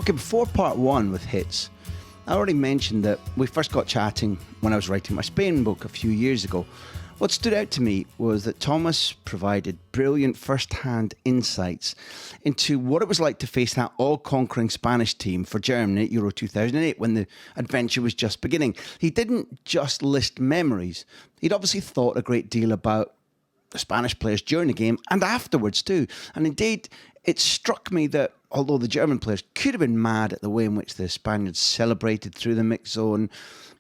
Okay, before part one with Hits, I already mentioned that we first got chatting when I was writing my Spain book a few years ago. What stood out to me was that Thomas provided brilliant first-hand insights into what it was like to face that all-conquering Spanish team for Germany at Euro 2008 when the adventure was just beginning. He didn't just list memories. He'd obviously thought a great deal about the Spanish players during the game and afterwards too. And indeed, it struck me that although the German players could have been mad at the way in which the Spaniards celebrated through the mix zone,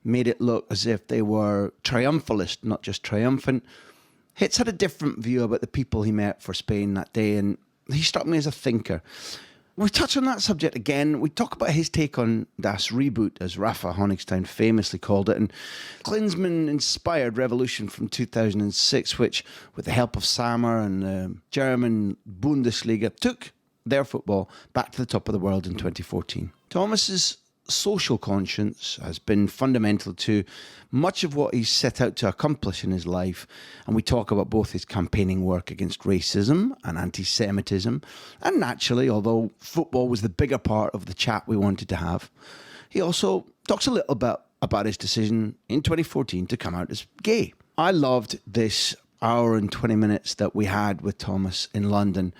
made it look as if they were triumphalist, not just triumphant, Hitz had a different view about the people he met for Spain that day, and he struck me as a thinker. We touch on that subject again. We talk about his take on Das Reboot, as Rafa Honigstein famously called it, and Klinsmann-inspired revolution from 2006, which, with the help of Sammer and the German Bundesliga, took their football back to the top of the world in 2014. Thomas's social conscience has been fundamental to much of what he's set out to accomplish in his life, and we talk about both his campaigning work against racism and anti-Semitism, and naturally, although football was the bigger part of the chat we wanted to have, he also talks a little bit about his decision in 2014 to come out as gay. I loved this hour and 20 minutes that we had with Thomas in London.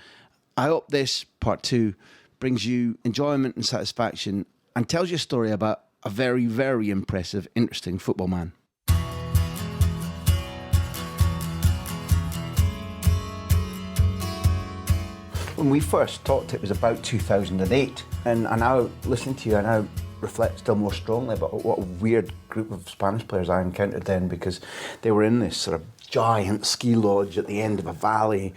I hope this, part two, brings you enjoyment and satisfaction and tells you a story about a very, very impressive, interesting football man. When we first talked, it was about 2008, and I now listen to you, and I reflect still more strongly about what a weird group of Spanish players I encountered then, because they were in this sort of giant ski lodge at the end of a valley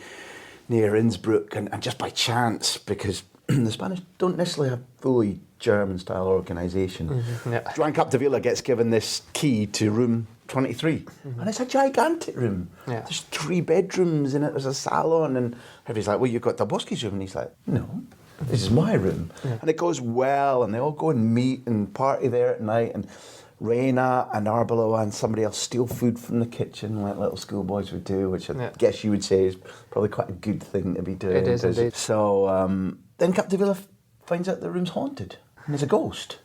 near Innsbruck, and just by chance, because the Spanish don't necessarily have fully German-style organisation. Mm-hmm, yeah. Captain Villa gets given this key to room 23, and it's a gigantic room. Yeah. There's 3 bedrooms in it, there's a salon, and everybody's like, well, you've got Daboski's room, and he's like, no, this is my room. Yeah. And it goes well, and they all go and meet and party there at night, and Reina and Arbeloa and somebody else steal food from the kitchen like little schoolboys would do, which I guess you would say is probably quite a good thing to be doing. It is indeed. So then Captain Villa finds out the room's haunted and there's a ghost.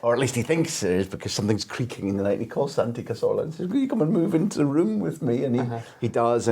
Or at least he thinks there is, because something's creaking in the night, and he calls Santi Cazorla and says, will you come and move into the room with me? And he does,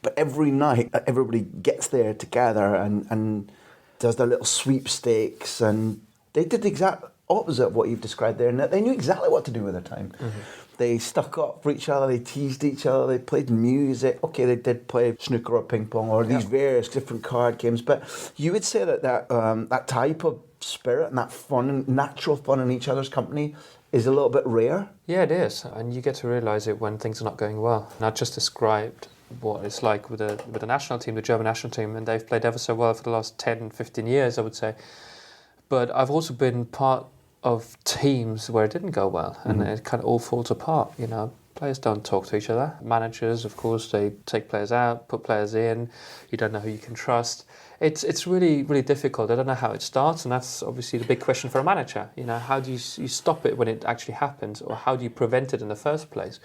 but every night everybody gets there together and does their little sweepstakes, and they did the exact opposite of what you've described there, and they knew exactly what to do with their time. Mm-hmm. They stuck up for each other, they teased each other, they played music. Okay, they did play snooker or ping pong or these various different card games, but you would say that type of spirit and that fun, natural fun in each other's company is a little bit rare? Yeah, it is, and you get to realise it when things are not going well. And I just described what it's like with the national team, the German national team, and they've played ever so well for the last 10, 15 years, I would say. But I've also been part of teams where it didn't go well, and it kind of all falls apart, you know. Players don't talk to each other. Managers, of course, they take players out, put players in. You don't know who you can trust. It's really, really difficult. I don't know how it starts, and that's obviously the big question for a manager. You know, how do you stop it when it actually happens, or how do you prevent it in the first place?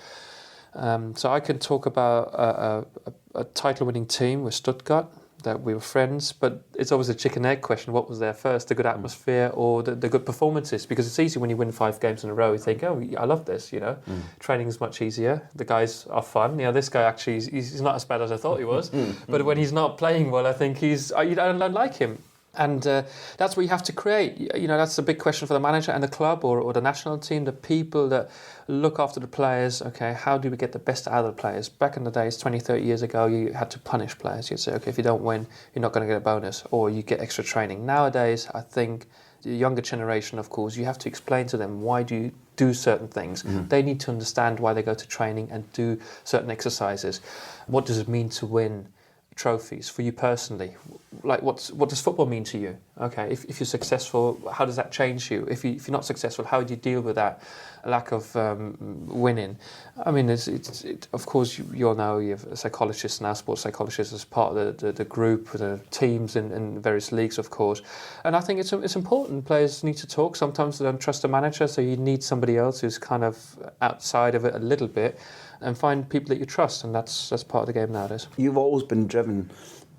So I can talk about a title-winning team with Stuttgart, that we were friends, but it's always a chicken-egg question. What was there first, the good atmosphere or the good performances? Because it's easy when you win 5 games in a row, you think, oh, I love this, you know. Training is much easier. The guys are fun. You know, this guy actually, he's not as bad as I thought he was. But when he's not playing well, I think I don't like him. And that's what you have to create. You know, that's the big question for the manager and the club or the national team, the people that look after the players. Okay, how do we get the best out of the players? Back in the days, 20, 30 years ago, you had to punish players. You'd say, okay, if you don't win, you're not going to get a bonus, or you get extra training. Nowadays, I think the younger generation, of course, you have to explain to them why do you do certain things. They need to understand why they go to training and do certain exercises. What does it mean to win trophies for you personally? Like, what does football mean to you? Okay, if you're successful, how does that change you? If you're not successful, how do you deal with that lack of winning? I mean, of course, you all know you have psychologists now, sports psychologists as part of the group, the teams in various leagues, of course. And I think it's important. Players need to talk. Sometimes they don't trust the manager, so you need somebody else who's kind of outside of it a little bit, and find people that you trust, and that's part of the game nowadays. You've always been driven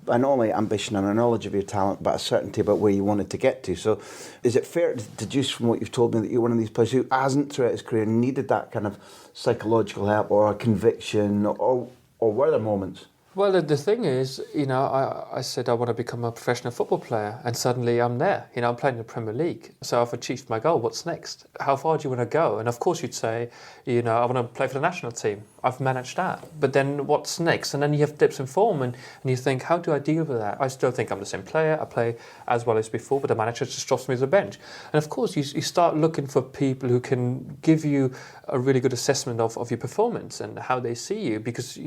not only ambition and a knowledge of your talent, but a certainty about where you wanted to get to. So is it fair to deduce from what you've told me that you're one of these players who hasn't throughout his career needed that kind of psychological help or a conviction, or were there moments? Well, the thing is, I said I want to become a professional football player, and suddenly I'm there. I'm playing in the Premier League, so I've achieved my goal. What's next? How far do you want to go? And of course you'd say, I want to play for the national team. I've managed that. But then what's next? And then you have dips in form, and you think, how do I deal with that? I still think I'm the same player. I play as well as before, but the manager just drops me as a bench. And of course, you start looking for people who can give you a really good assessment of your performance and how they see you, because,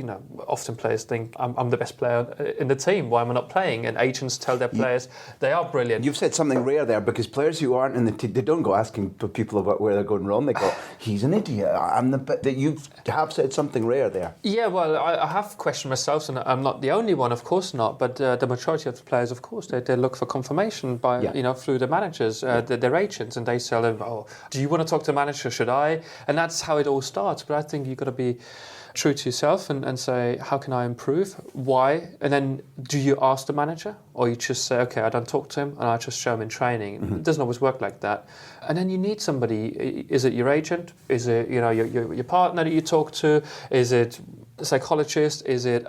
often players think, I'm the best player in the team. Why am I not playing? And agents tell their players they are brilliant. You've said something rare there, because players who aren't in the team, they don't go asking people about where they're going wrong. They go, he's an idiot. That you have said something rare there. Yeah, well, I have questioned myself, and I'm not the only one, of course not. But the majority of the players, of course, they look for confirmation by through the managers, their agents, and they tell them, "Oh, do you want to talk to the manager? Should I?" And that's how it all starts. But I think you've got to be true to yourself and say, how can I improve? Why? And then do you ask the manager, or you just say, okay, I don't talk to him and I just show him in training? Mm-hmm. It doesn't always work like that. And then you need somebody. Is it your agent? Is it your partner that you talk to? Is it a psychologist? Is it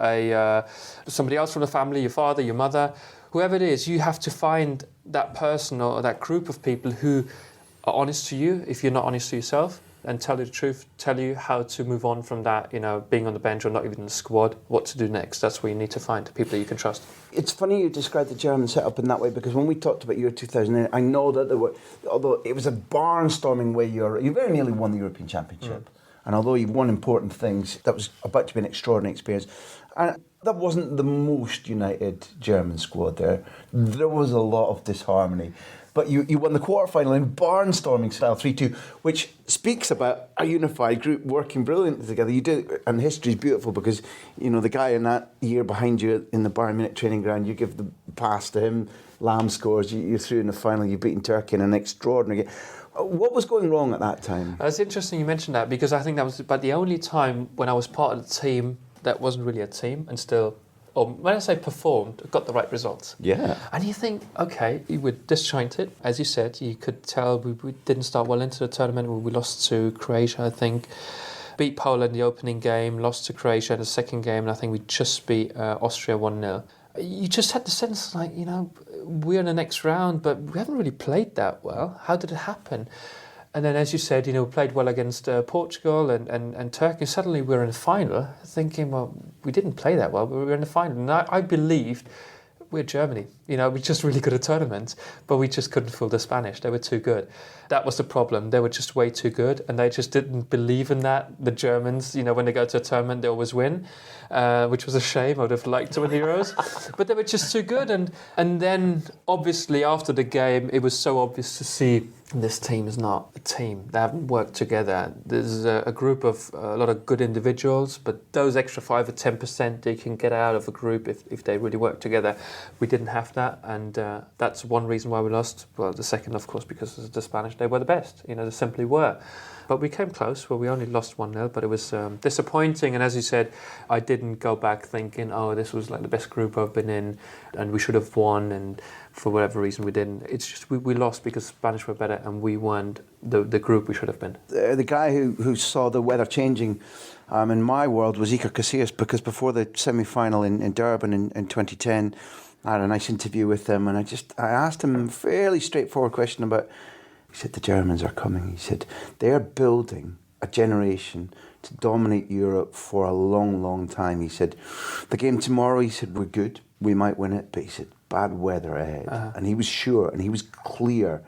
somebody else from the family, your father, your mother? Whoever it is, you have to find that person or that group of people who are honest to you if you're not honest to yourself, and tell you the truth, tell you how to move on from that, being on the bench or not even in the squad, what to do next. That's where you need to find people that you can trust. It's funny you described the German setup in that way, because when we talked about Euro 2008, I know that there were, although it was a barnstorming way, you very nearly won the European Championship. And although you've won important things, that was about to be an extraordinary experience. And that wasn't the most united German squad there. There was a lot of disharmony. But you won the quarter-final in barnstorming style 3-2, which speaks about a unified group working brilliantly together. You do, and history's beautiful, because the guy in that year behind you in the Bayern Munich training ground, you give the pass to him, Lamb scores, you're through in the final, you've beaten Turkey in an extraordinary game. What was going wrong at that time? It's interesting you mentioned that, because I think that was about the only time when I was part of the team that wasn't really a team and still, or when I say performed, got the right results. Yeah. And you think, okay, we were disjointed. As you said, you could tell we didn't start well into the tournament. We lost to Croatia, I think. Beat Poland in the opening game, lost to Croatia in the second game, and I think we just beat Austria 1-0. You just had the sense, we're in the next round, but we haven't really played that well. How did it happen? And then, as you said, we played well against Portugal and Turkey. Suddenly we're in the final, thinking, well, we didn't play that well, but we were in the final. And I believed we're Germany. We're just really good at tournaments, but we just couldn't fool the Spanish. They were too good. That was the problem. They were just way too good, and they just didn't believe in that. The Germans, when they go to a tournament, they always win, which was a shame. I would have liked to win the Euros. But they were just too good. And then, obviously, after the game, it was so obvious to see this team is not a team. They haven't worked together. There's a group of a lot of good individuals, but those extra 5 or 10% they can get out of a group if they really work together. We didn't have that, and that's one reason why we lost. Well, the second, of course, because of the Spanish. They were the best. They simply were. But we came close. Well, we only lost 1-0, but it was disappointing. And as you said, I didn't go back thinking, oh, this was like the best group I've been in, and we should have won, and for whatever reason we didn't. It's just we lost because Spanish were better, and we weren't the group we should have been. The guy who saw the weather changing in my world was Iker Casillas, because before the semi-final in Durban in 2010, I had a nice interview with him, and I asked him a fairly straightforward question about. He said, the Germans are coming. He said, they're building a generation to dominate Europe for a long, long time. He said, the game tomorrow, he said, we're good. We might win it. But he said, bad weather ahead. And he was sure, and he was clear.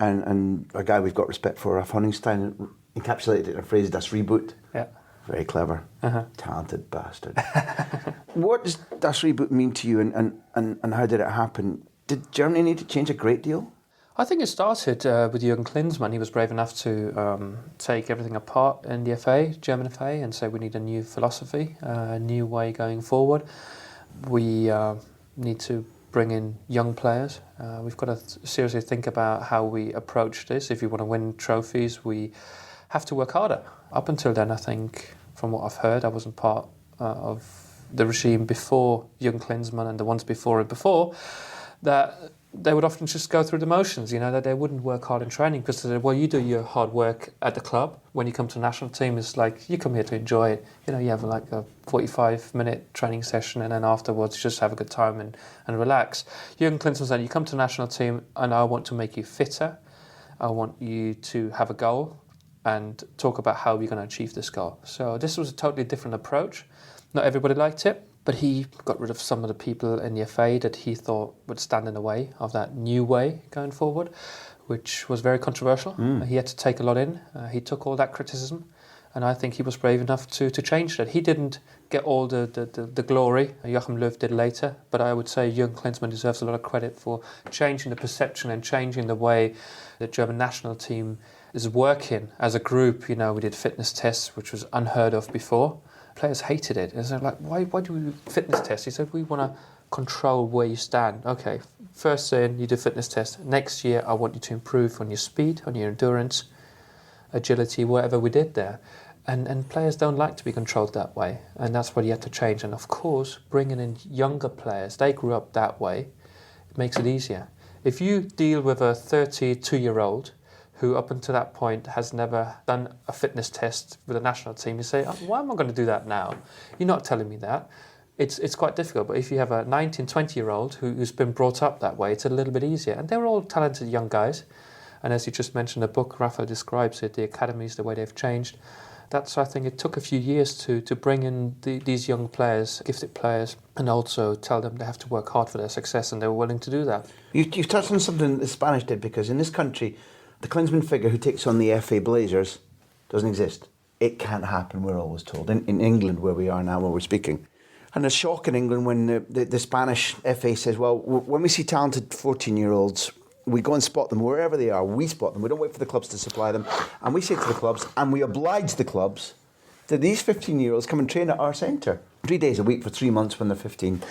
And a guy we've got respect for, Ralph Honigstein, encapsulated it in a phrase, Das Reboot. Yeah. Very clever. Talented bastard. What does Das Reboot mean to you, and how did it happen? Did Germany need to change a great deal? I think it started with Jürgen Klinsmann. He was brave enough to take everything apart in the FA, German FA, and say we need a new philosophy, a new way going forward. We need to bring in young players. We've got to seriously think about how we approach this. If you want to win trophies, we have to work harder. Up until then, I think, from what I've heard, I wasn't part of the regime before Jürgen Klinsmann and the ones before and before, that they would often just go through the motions, that they wouldn't work hard in training because they said, well, you do your hard work at the club. When you come to the national team, it's like you come here to enjoy it. You have like a 45-minute training session and then afterwards just have a good time and relax. Jürgen Klinsmann said, you come to the national team and I want to make you fitter. I want you to have a goal and talk about how we're going to achieve this goal. So this was a totally different approach. Not everybody liked it. But he got rid of some of the people in the FA that he thought would stand in the way of that new way going forward, which was very controversial. He had to take a lot in. He took all that criticism, and I think he was brave enough to change that. He didn't get all the glory. Joachim Löw did later, but I would say Jürgen Klinsmann deserves a lot of credit for changing the perception and changing the way the German national team is working as a group. We did fitness tests, which was unheard of before. Players hated it. And they're like, why do we do fitness tests? He said, we want to control where you stand. Okay, first in, you do fitness test. Next year, I want you to improve on your speed, on your endurance, agility, whatever we did there. And players don't like to be controlled that way. And that's what he had to change. And of course, bringing in younger players, they grew up that way, it makes it easier. If you deal with a 32-year-old who up until that point has never done a fitness test with a national team, you say, why am I going to do that now? You're not telling me that. It's quite difficult. But if you have a 19, 20-year-old who's been brought up that way, it's a little bit easier. And they're all talented young guys. And as you just mentioned, the book, Rafa describes it, the academies, the way they've changed. That's, I think, it took a few years to bring in these young players, gifted players, and also tell them they have to work hard for their success, and they were willing to do that. You've touched on something the Spanish did, because in this country, the Klinsmann figure who takes on the FA Blazers doesn't exist. It can't happen, we're always told. In England, where we are now, where we're speaking. And there's shock in England when the Spanish FA says, well, when we see talented 14-year-olds, we go and spot them wherever they are. We spot them. We don't wait for the clubs to supply them. And we say to the clubs, and we oblige the clubs, that these 15-year-olds come and train at our centre 3 days a week for 3 months when they're 15.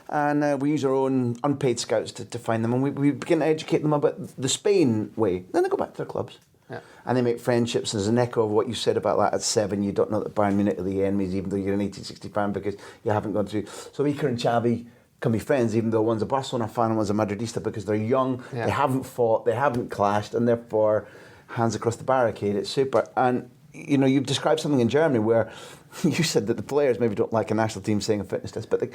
And we use our own unpaid scouts to find them, and we begin to educate them about the Spain way. Then they go back to their clubs. Yeah. And they make friendships. There's an echo of what you said about that at 7. You don't know that Bayern Munich are the enemies, even though you're an 1860 fan, because you haven't gone through. So Iker and Xavi can be friends, even though one's a Barcelona fan and one's a Madridista, because they're young, They haven't fought, they haven't clashed, and therefore hands across the barricade. It's super. And you've described something in Germany where you said that the players maybe don't like a national team saying a fitness test, but the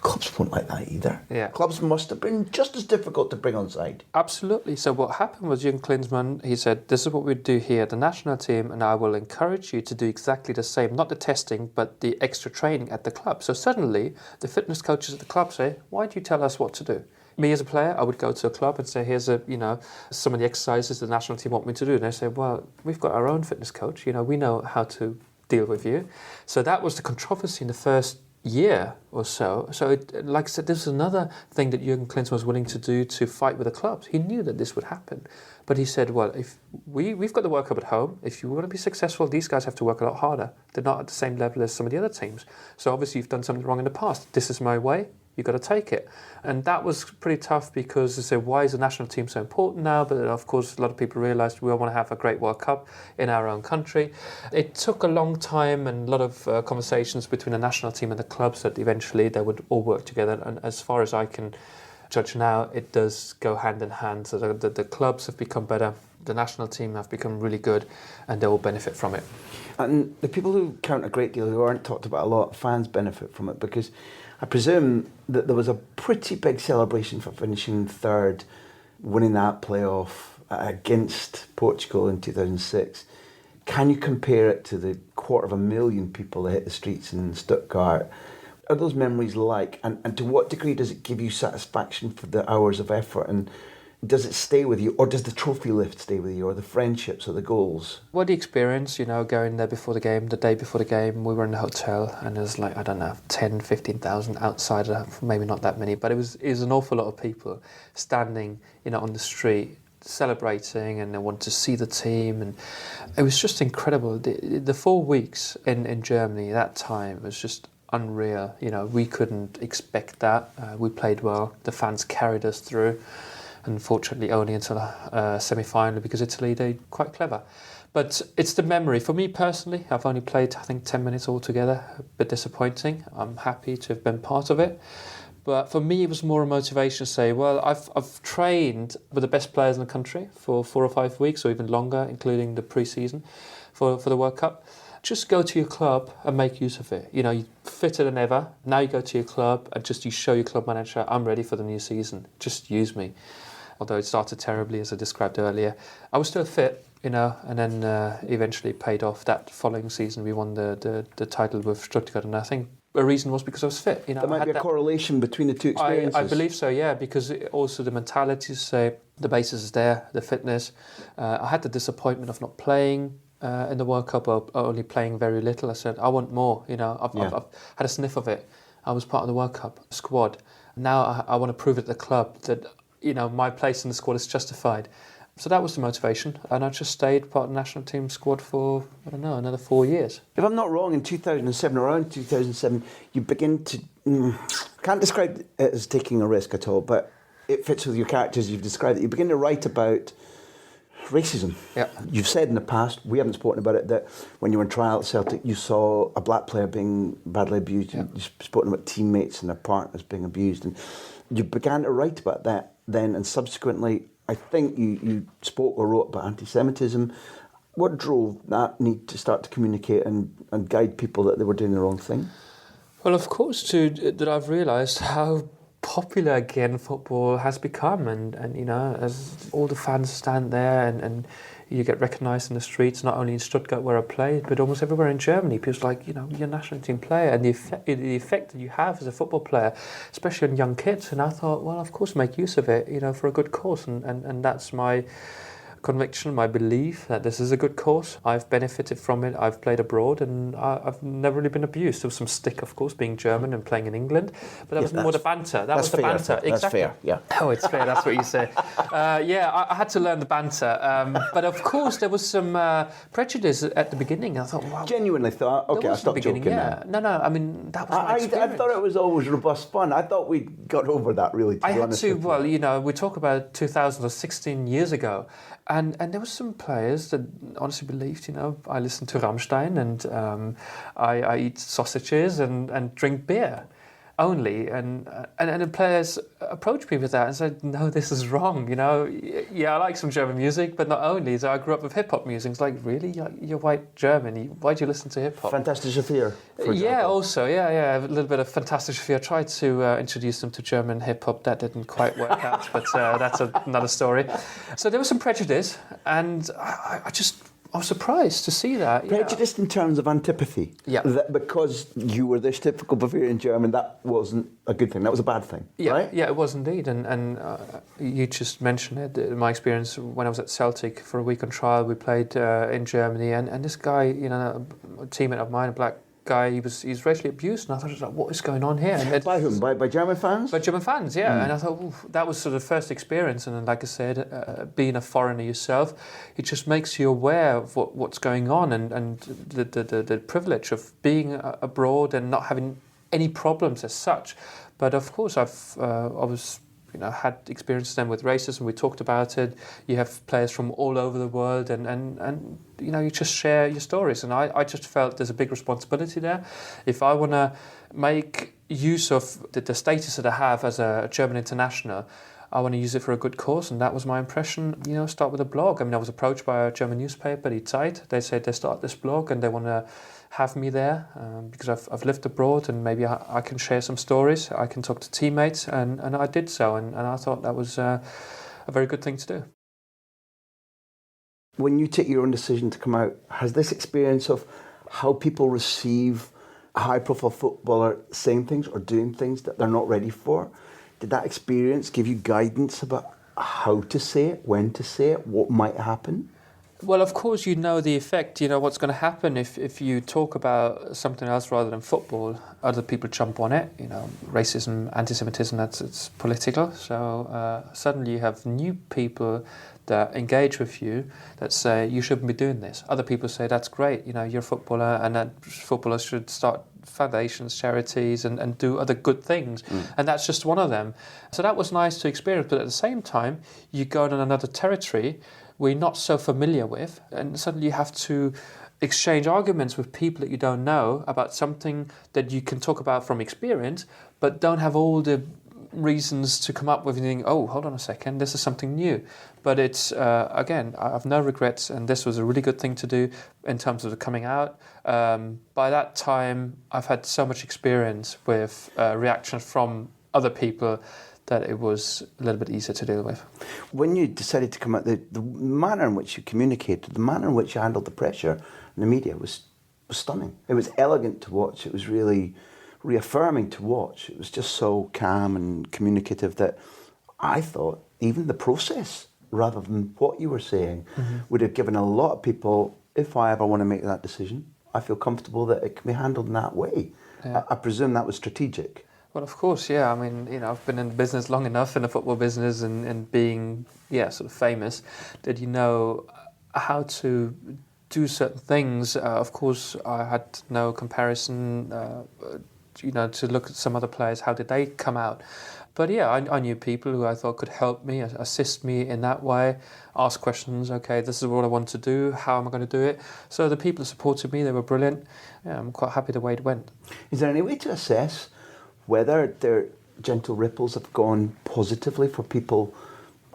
clubs won't like that either. Yeah. Clubs must have been just as difficult to bring on side. Absolutely. So what happened was Jürgen Klinsmann, he said, this is what we do here at the national team, and I will encourage you to do exactly the same, not the testing, but the extra training at the club. So suddenly, the fitness coaches at the club say, why do you tell us what to do? Me as a player, I would go to a club and say, here's some of the exercises the national team want me to do. And they say, well, we've got our own fitness coach. We know how to deal with you. So that was the controversy in the first year or so. So, like I said, this is another thing that Jürgen Klinsmann was willing to do to fight with the clubs. He knew that this would happen. But he said, well, if we've got the World Cup at home, if you want to be successful, these guys have to work a lot harder. They're not at the same level as some of the other teams. So obviously you've done something wrong in the past. This is my way. You've got to take it. And that was pretty tough because they said, why is the national team so important now? But of course, a lot of people realised we all want to have a great World Cup in our own country. It took a long time and a lot of conversations between the national team and the clubs that eventually they would all work together. And as far as I can judge now, it does go hand in hand. So the clubs have become better, the national team have become really good, and they will benefit from it. And the people who count a great deal, who aren't talked about a lot, fans benefit from it, because I presume that there was a pretty big celebration for finishing third, winning that playoff against Portugal in 2006. Can you compare it to the 250,000 people that hit the streets in Stuttgart? Are those memories like, and to what degree does it give you satisfaction for the hours of effort, and does it stay with you, or does the trophy lift stay with you, or the friendships or the goals? What the experience, going there before the game, the day before the game, we were in the hotel and there's 10, 15,000 outside, maybe not that many, but it was an awful lot of people standing, on the street celebrating, and they wanted to see the team, and it was just incredible. The 4 weeks in Germany, that time was just unreal. We couldn't expect that. We played well. The fans carried us through. Unfortunately, only until a semi-final, because Italy, they're quite clever. But it's the memory. For me personally, I've only played, I think, 10 minutes altogether. A bit disappointing. I'm happy to have been part of it. But for me, it was more a motivation to say, well, I've trained with the best players in the country for 4 or 5 weeks or even longer, including the pre-season for the World Cup. Just go to your club and make use of it. You're fitter than ever. Now you go to your club and you show your club manager, I'm ready for the new season. Just use me. Although it started terribly, as I described earlier. I was still fit, and then eventually paid off. That following season, we won the title with Stuttgart, and I think a reason was because I was fit. There might be a correlation between the two experiences. I believe so, yeah, because also the mentality to say the basis is there, the fitness. I had the disappointment of not playing in the World Cup, or only playing very little. I said, I want more. I've had a sniff of it. I was part of the World Cup squad. Now I want to prove at the club that my place in the squad is justified. So that was the motivation, and I just stayed part of the national team squad for, another 4 years. If I'm not wrong, in 2007, around 2007, you begin to... can't describe it as taking a risk at all, but it fits with your characters you've described it. You begin to write about racism. Yeah. You've said in the past, we haven't spoken about it, that when you were in trial at Celtic, you saw a black player being badly abused. Yeah. You've spoken about teammates and their partners being abused, and you began to write about that then, and subsequently, I think you spoke or wrote about anti-Semitism. What drove that need to start to communicate and guide people that they were doing the wrong thing? Well, of course, that I've realised how popular again football has become, and as all the fans stand there and you get recognised in the streets, not only in Stuttgart where I played, but almost everywhere in Germany. People's like, you're a national team player, and the effect that you have as a football player, especially on young kids. And I thought, well, of course, make use of it, for a good cause, and that's my conviction, my belief that this is a good cause. I've benefited from it. I've played abroad, and I've never really been abused. There was some stick, of course, being German and playing in England, but that was more the banter. That was the banter. That's exactly. Fair, yeah. Oh, it's fair. That's what you say. I had to learn the banter, but of course there was some prejudice at the beginning. I thought, wow. Genuinely thought, okay, I'll stop joking. Yeah. No. I mean, that was my experience. I thought it was always robust fun. I thought we got over that, really. To be honest with you. Well, we talk about 2000 or 16 years ago. And there were some players that honestly believed, I listen to Rammstein and I eat sausages and drink beer only. And the players approached me with that and said, no, this is wrong. I like some German music, but not only. So I grew up with hip-hop music. It's like, really? You're white German. Why do you listen to hip-hop? Fantastische Vier, for example. Yeah, also, a little bit of Fantastische Vier. I tried to introduce them to German hip-hop. That didn't quite work out, but that's another story. So there was some prejudice, and I was surprised to see that. Prejudice in terms of antipathy. Yeah. That because you were this typical Bavarian German, that wasn't a good thing. That was a bad thing, right? Yeah, it was indeed. And you just mentioned it. My experience when I was at Celtic for a week on trial, we played in Germany, and this guy, a teammate of mine, a black guy, he's racially abused, and I thought, what is going on here? And by whom? By German fans? By German fans, yeah. And I thought, that was sort of the first experience. And then, like I said, being a foreigner yourself, it just makes you aware of what's going on, and the privilege of being abroad and not having any problems as such. But of course, had experiences then with racism. We talked about it. You have players from all over the world, and you just share your stories. And I just felt there's a big responsibility there. If I want to make use of the status that I have as a German international, I want to use it for a good cause, and that was my impression. Start with a blog. I mean, I was approached by a German newspaper, Die Zeit. They said they start this blog and they want to have me there because I've lived abroad, and maybe I can share some stories. I can talk to teammates, and I did so, and I thought that was a very good thing to do. When you take your own decision to come out, has this experience of how people receive a high-profile footballer saying things or doing things that they're not ready for, did that experience give you guidance about how to say it, when to say it, what might happen? Well, of course, the effect, what's going to happen if you talk about something else rather than football. Other people jump on it, racism, anti-Semitism, it's political. So suddenly you have new people that engage with you that say, you shouldn't be doing this. Other people say, that's great, you're a footballer, and that footballers should start foundations, charities, and do other good things. And that's just one of them. So that was nice to experience. But at the same time, you go on another territory we're not so familiar with, and suddenly you have to exchange arguments with people that you don't know about something that you can talk about from experience, but don't have all the reasons to come up with and think, oh, hold on a second, this is something new. But it's, again, I have no regrets, and this was a really good thing to do in terms of the coming out. By that time, I've had so much experience with reactions from other people that it was a little bit easier to deal with. When you decided to come out, the manner in which you communicated, the manner in which you handled the pressure in the media was stunning. It was elegant to watch. It was really reaffirming to watch. It was just so calm and communicative that I thought even the process, rather than what you were saying, would have given a lot of people, if I ever want to make that decision, I feel comfortable that it can be handled in that way. Yeah. I presume that was strategic. Well, of course, yeah. I mean, I've been in the business long enough, in the football business, and being, sort of famous, that you know how to do certain things. Of course, I had no comparison, to look at some other players, how did they come out? But yeah, I knew people who I thought could help me, assist me in that way, ask questions, okay, this is what I want to do, how am I going to do it? So the people who supported me, they were brilliant. Yeah, I'm quite happy the way it went. Is there any way to assess whether their gentle ripples have gone positively for people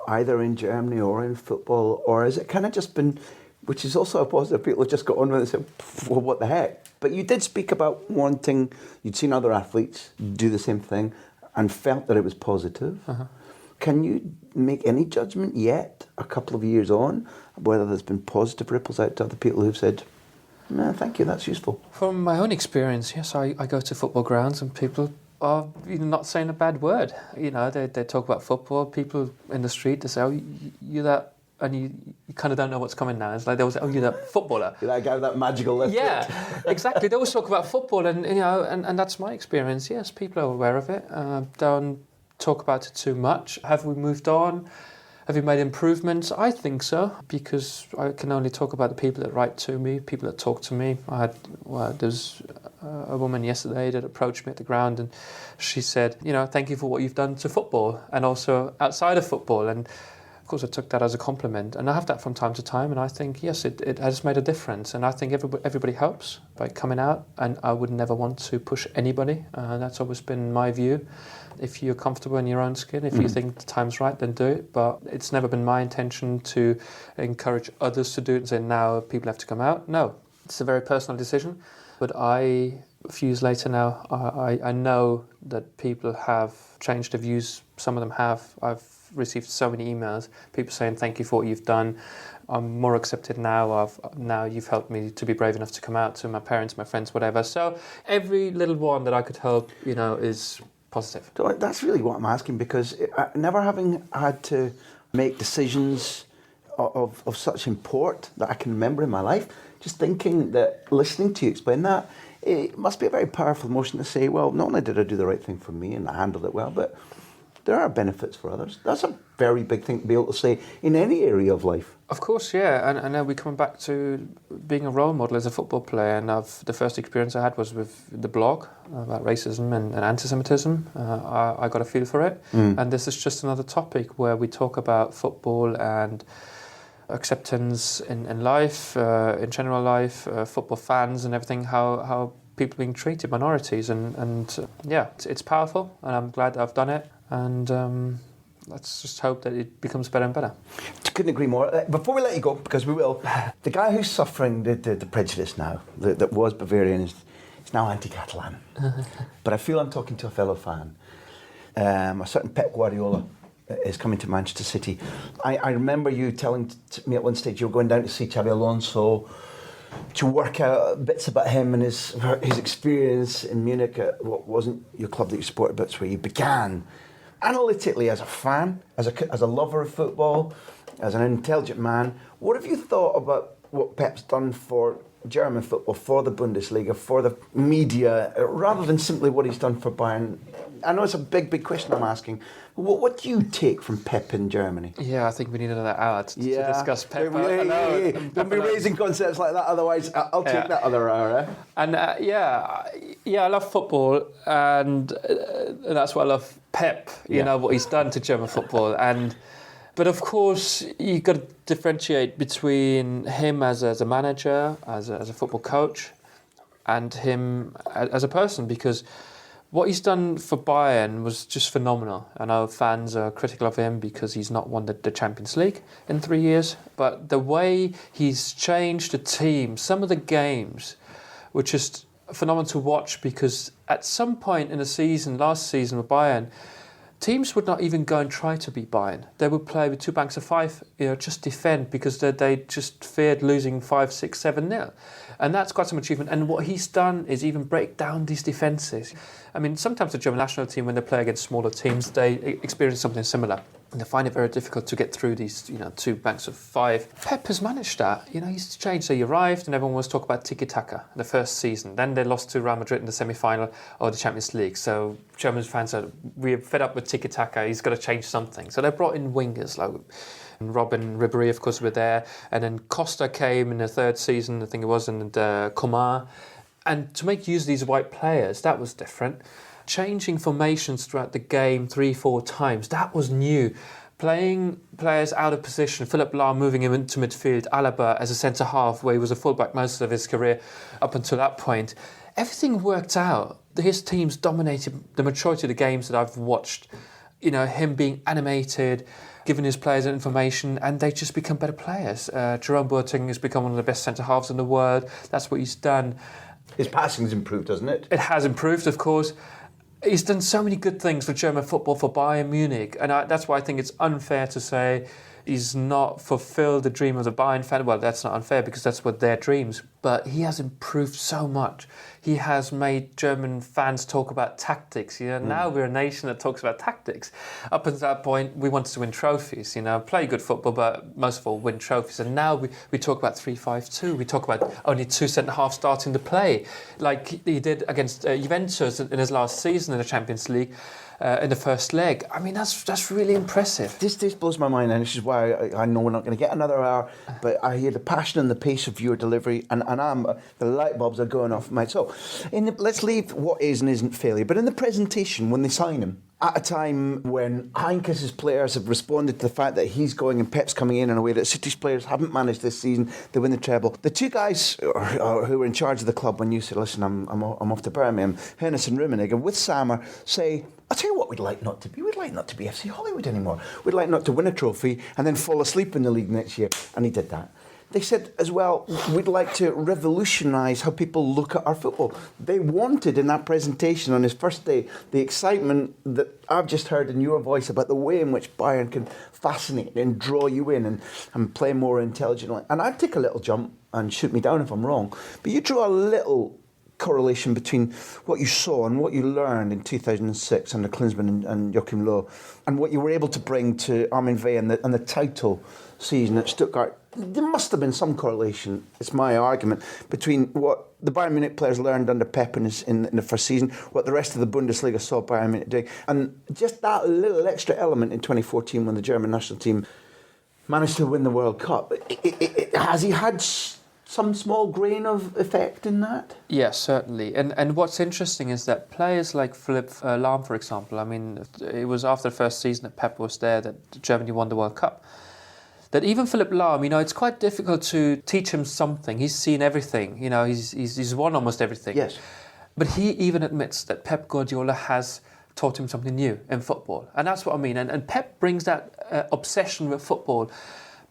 either in Germany or in football, or has it kind of just been, which is also a positive, people have just got on with it and said, well, what the heck? But you did speak about wanting, you'd seen other athletes do the same thing and felt that it was positive. Can you make any judgment yet, a couple of years on, whether there's been positive ripples out to other people who've said, no, thank you, that's useful? From my own experience, yes, I go to football grounds and people are not saying a bad word. They talk about football. People in the street, they say, oh, you're that, and you kind of don't know what's coming now. It's like they will say, oh, you're that footballer. You're that guy with that magical left foot. Yeah, exactly. They always talk about football, and that's my experience. Yes, people are aware of it. Don't talk about it too much. Have we moved on? Have we made improvements? I think so, because I can only talk about the people that write to me, people that talk to me. There's a woman yesterday that approached me at the ground, and she said, thank you for what you've done to football and also outside of football. And of course, I took that as a compliment, and I have that from time to time. And I think, yes, it has made a difference. And I think everybody helps by coming out. And I would never want to push anybody. That's always been my view. If you're comfortable in your own skin, if you think the time's right, then do it. But it's never been my intention to encourage others to do it and say, now people have to come out. No, it's a very personal decision. But a few years later now, I know that people have changed their views. Some of them have. I've received so many emails, people saying thank you for what you've done. I'm more accepted now. Now you've helped me to be brave enough to come out to my parents, my friends, whatever. So every little one that I could help, is positive. So that's really what I'm asking, because never having had to make decisions of such import that I can remember in my life, just thinking that, listening to you explain that, it must be a very powerful emotion to say, well, not only did I do the right thing for me and I handled it well, but there are benefits for others. That's a very big thing to be able to say in any area of life. Of course, yeah. And now we come back to being a role model as a football player. And the first experience I had was with the blog about racism and anti-Semitism. I got a feel for it. And this is just another topic where we talk about football and acceptance in life, in general life, football fans and everything, how people are being treated, minorities. And it's powerful, and I'm glad that I've done it. And let's just hope that it becomes better and better. Couldn't agree more. Before we let you go, because we will, the guy who's suffering the prejudice now, that was Bavarian, is now anti-Catalan. But I feel I'm talking to a fellow fan. A certain Pep Guardiola is coming to Manchester City. I remember you telling me at one stage you were going down to see Xabi Alonso to work out bits about him and his experience in Munich at what wasn't your club that you supported, but it's where you began. Analytically, as a fan, as a lover of football, as an intelligent man, what have you thought about what Pep's done for German football, for the Bundesliga, for the media, rather than simply what he's done for Bayern? I know it's a big question I'm asking. What do you take from Pep in Germany? Yeah, I think we need another hour to discuss Pep. Don't be raising concepts like that, otherwise I'll take that other hour. And I love football, and that's why I love Pep. You know what he's done to German football, But of course, you've got to differentiate between him as a manager, as a football coach, and him as a person, because what he's done for Bayern was just phenomenal. I know fans are critical of him because he's not won the Champions League in 3 years, but the way he's changed the team, some of the games were just phenomenal to watch, because at some point in the season, last season with Bayern, teams would not even go and try to beat Bayern. They would play with two banks of five, just defend, because they just feared losing 5-6, 7-0. And that's quite some achievement. And what he's done is even break down these defences. I mean, sometimes the German national team, when they play against smaller teams, they experience something similar. And they find it very difficult to get through these, two banks of five. Pep has managed that. He's changed. So he arrived and everyone was talking about tiki-taka the first season. Then they lost to Real Madrid in the semi-final of the Champions League. So German fans said, we're fed up with tiki-taka. He's got to change something. So they brought in wingers like Robin Ribéry, of course, were there. And then Costa came in the third season, I think it was, and Coman. And to make use of these white players, that was different. Changing formations throughout the game 3-4 times, that was new. Playing players out of position, Philipp Lahm moving him into midfield, Alaba as a centre-half, where he was a full-back most of his career up until that point. Everything worked out. His teams dominated the majority of the games that I've watched. Him being animated, giving his players information, and they just become better players. Jerome Boateng has become one of the best centre-halves in the world. That's what he's done. His passing's improved, doesn't it? It has improved, of course. He's done so many good things for German football, for Bayern Munich, and that's why I think it's unfair to say he's not fulfilled the dream of the Bayern fan. Well, that's not unfair, because that's what their dreams. But he has improved so much. He has made German fans talk about tactics. Now we're a nation that talks about tactics. Up until that point, we wanted to win trophies. Play good football, but most of all, win trophies. And now we talk about 3-5-2. We talk about only two centre-halves starting to play, like he did against Juventus in his last season in the Champions League. In the first leg. I mean, that's really impressive. This blows my mind, and this is why I know we're not going to get another hour, but I hear the passion and the pace of your delivery, and the light bulbs are going off my... So, let's leave what is and isn't failure, but in the presentation, when they sign him, at a time when Heinkes' players have responded to the fact that he's going and Pep's coming in a way that City's players haven't managed this season, they win the treble. The two guys who were in charge of the club when you said, listen, I'm off to Birmingham, Hennes and Rummenigge, with Sammer, say, I'll tell you what we'd like not to be. We'd like not to be FC Hollywood anymore. We'd like not to win a trophy and then fall asleep in the league next year. And he did that. They said as well, we'd like to revolutionise how people look at our football. They wanted in that presentation on his first day the excitement that I've just heard in your voice about the way in which Bayern can fascinate and draw you in and play more intelligently. And I'd take a little jump and shoot me down if I'm wrong. But you draw a little correlation between what you saw and what you learned in 2006 under Klinsmann and Joachim Löw and what you were able to bring to Armin Veh and the title season at Stuttgart. There must have been some correlation, it's my argument, between what the Bayern Munich players learned under Pep in the first season, what the rest of the Bundesliga saw Bayern Munich doing, and just that little extra element in 2014 when the German national team managed to win the World Cup. Has he had some small grain of effect in that? Yes, certainly. And what's interesting is that players like Philipp Lahm, for example, I mean, it was after the first season that Pep was there that Germany won the World Cup. That even Philipp Lahm, it's quite difficult to teach him something. He's seen everything. He's won almost everything. Yes. But he even admits that Pep Guardiola has taught him something new in football. And that's what I mean. And Pep brings that obsession with football.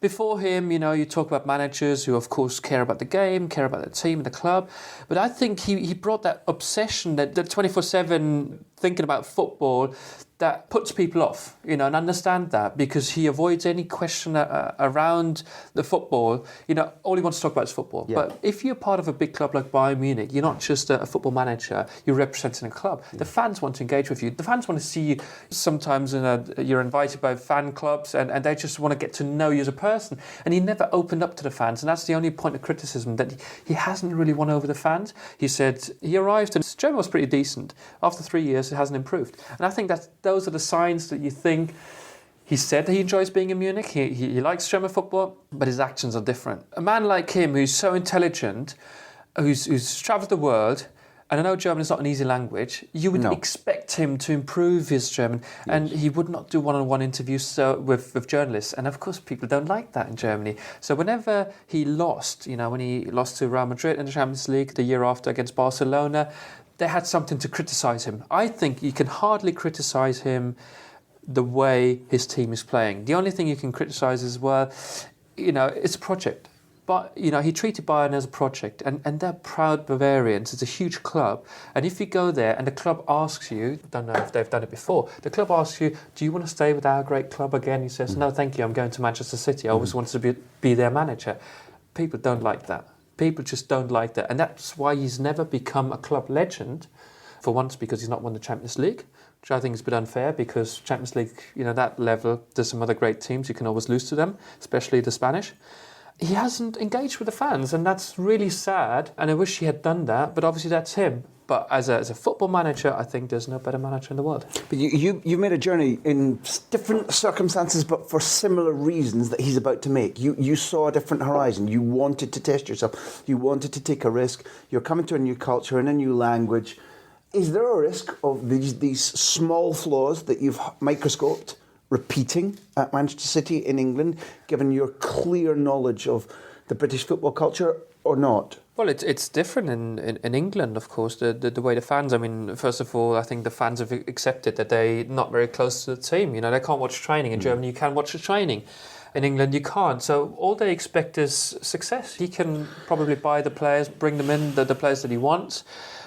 Before him, you talk about managers who, of course, care about the game, care about the team and the club. But I think he brought that obsession, that 24/7 thinking about football, that puts people off, and understand that, because he avoids any question around the football. All he wants to talk about is football. Yeah. But if you're part of a big club like Bayern Munich, you're not just a football manager, you're representing a club. Yeah. The fans want to engage with you. The fans want to see you. Sometimes you're invited by fan clubs and they just want to get to know you as a person. And he never opened up to the fans. And that's the only point of criticism, that he hasn't really won over the fans. He said he arrived and Germany was pretty decent. After 3 years, it hasn't improved. And I think those are the signs that you think. He said that he enjoys being in Munich. He likes German football, but his actions are different. A man like him, who's so intelligent, who's travelled the world, And I know German is not an easy language. You would expect him to improve his German, and he would not do one-on-one interviews with journalists. And of course, people don't like that in Germany. So whenever he lost, when he lost to Real Madrid in the Champions League the year after against Barcelona, they had something to criticise him. I think you can hardly criticise him the way his team is playing. The only thing you can criticise is, it's a project. But, he treated Bayern as a project, and they're proud Bavarians. It's a huge club. And if you go there and the club asks you, don't know if they've done it before, the club asks you, do you want to stay with our great club again? He says, no, thank you, I'm going to Manchester City. I always wanted to be their manager. People don't like that. People just don't like that. And that's why he's never become a club legend, for once, because he's not won the Champions League, which I think is a bit unfair, because Champions League, that level, there's some other great teams. You can always lose to them, especially the Spanish. He hasn't engaged with the fans, and that's really sad, and I wish he had done that, but obviously that's him. But as a football manager, I think there's no better manager in the world. But you made a journey in different circumstances, but for similar reasons that he's about to make. You saw a different horizon. You wanted to test yourself. You wanted to take a risk. You're coming to a new culture and a new language. Is there a risk of these small flaws that you've microscoped repeating at Manchester City in England, given your clear knowledge of the British football culture, or not? Well, it's different in England, of course, the way the fans, first of all, I think the fans have accepted that they're not very close to the team. They can't watch training. In Germany, you can watch the training. In England, you can't. So all they expect is success. He can probably buy the players, bring them in, the players that he wants.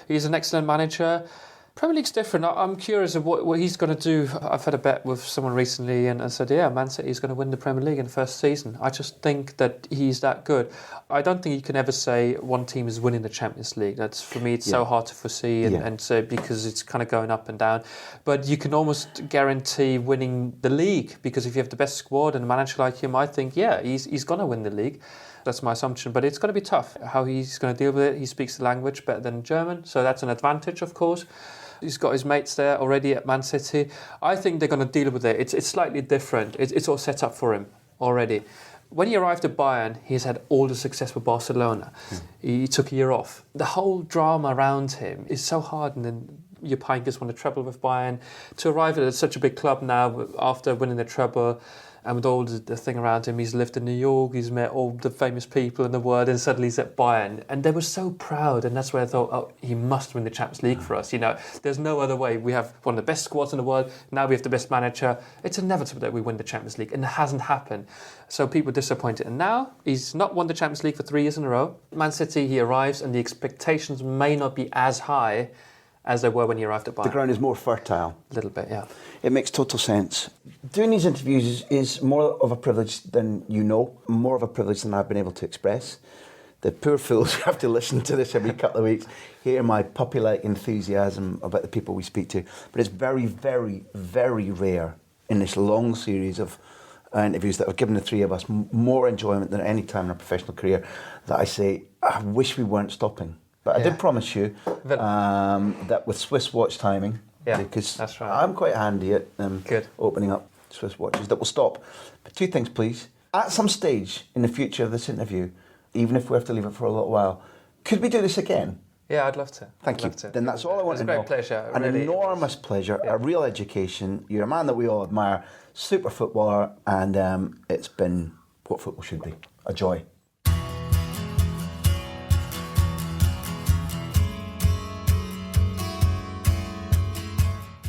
He's an excellent manager. Premier League's different. I'm curious of what he's going to do. I've had a bet with someone recently and I said, Man City is going to win the Premier League in the first season. I just think that he's that good. I don't think you can ever say one team is winning the Champions League. For me, it's so hard to foresee and say, because it's kind of going up and down. But you can almost guarantee winning the league, because if you have the best squad and a manager like him, I think, he's going to win the league. That's my assumption, but it's going to be tough. How he's going to deal with it. He speaks the language better than German, so that's an advantage, of course. He's got his mates there already at Man City. I think they're going to deal with it. It's slightly different. It's all set up for him already. When he arrived at Bayern, he's had all the success with Barcelona. He took a year off. The whole drama around him is so hard, and then Jupp just won the treble with Bayern. To arrive at such a big club now after winning the treble, and with all the thing around him, he's lived in New York, he's met all the famous people in the world, and suddenly he's at Bayern. And they were so proud, and that's where I thought, he must win the Champions League for us. There's no other way. We have one of the best squads in the world, now we have the best manager. It's inevitable that we win the Champions League, and it hasn't happened. So people are disappointed. And now, he's not won the Champions League for 3 years in a row. Man City, he arrives, and the expectations may not be as high as they were when he arrived at Bayern. The ground is more fertile. A little bit, yeah. It makes total sense. Doing these interviews is more of a privilege than more of a privilege than I've been able to express. The poor fools who have to listen to this every couple of weeks hear my puppy-like enthusiasm about the people we speak to. But it's very, very, very rare in this long series of interviews that have given the three of us more enjoyment than any time in our professional career that I say, I wish we weren't stopping. But I did promise you that with Swiss watch timing, because that's right. I'm quite handy at opening up Swiss watches, that will stop. But two things, please. At some stage in the future of this interview, even if we have to leave it for a little while, could we do this again? Yeah, I'd love to. Thank you. Then that's all I want to know. It's a great pleasure. An enormous pleasure, a real education. You're a man that we all admire, super footballer, and it's been what football should be. A joy.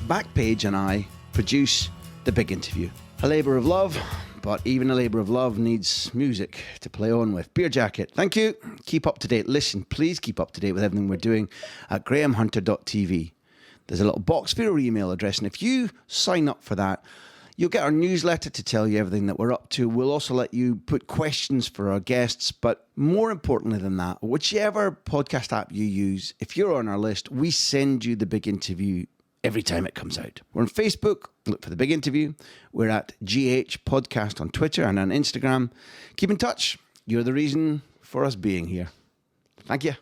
Backpage and I produce The Big Interview. A labour of love, but even a labour of love needs music to play on with. Beer Jacket, thank you. Keep up to date. Listen, please keep up to date with everything we're doing at grahamhunter.tv. There's a little box for your email address, and if you sign up for that, you'll get our newsletter to tell you everything that we're up to. We'll also let you put questions for our guests, but more importantly than that, whichever podcast app you use, if you're on our list, we send you The Big Interview every time it comes out. We're on Facebook, look for The Big Interview. We're at GH Podcast on Twitter and on Instagram. Keep in touch. You're the reason for us being here. Thank you.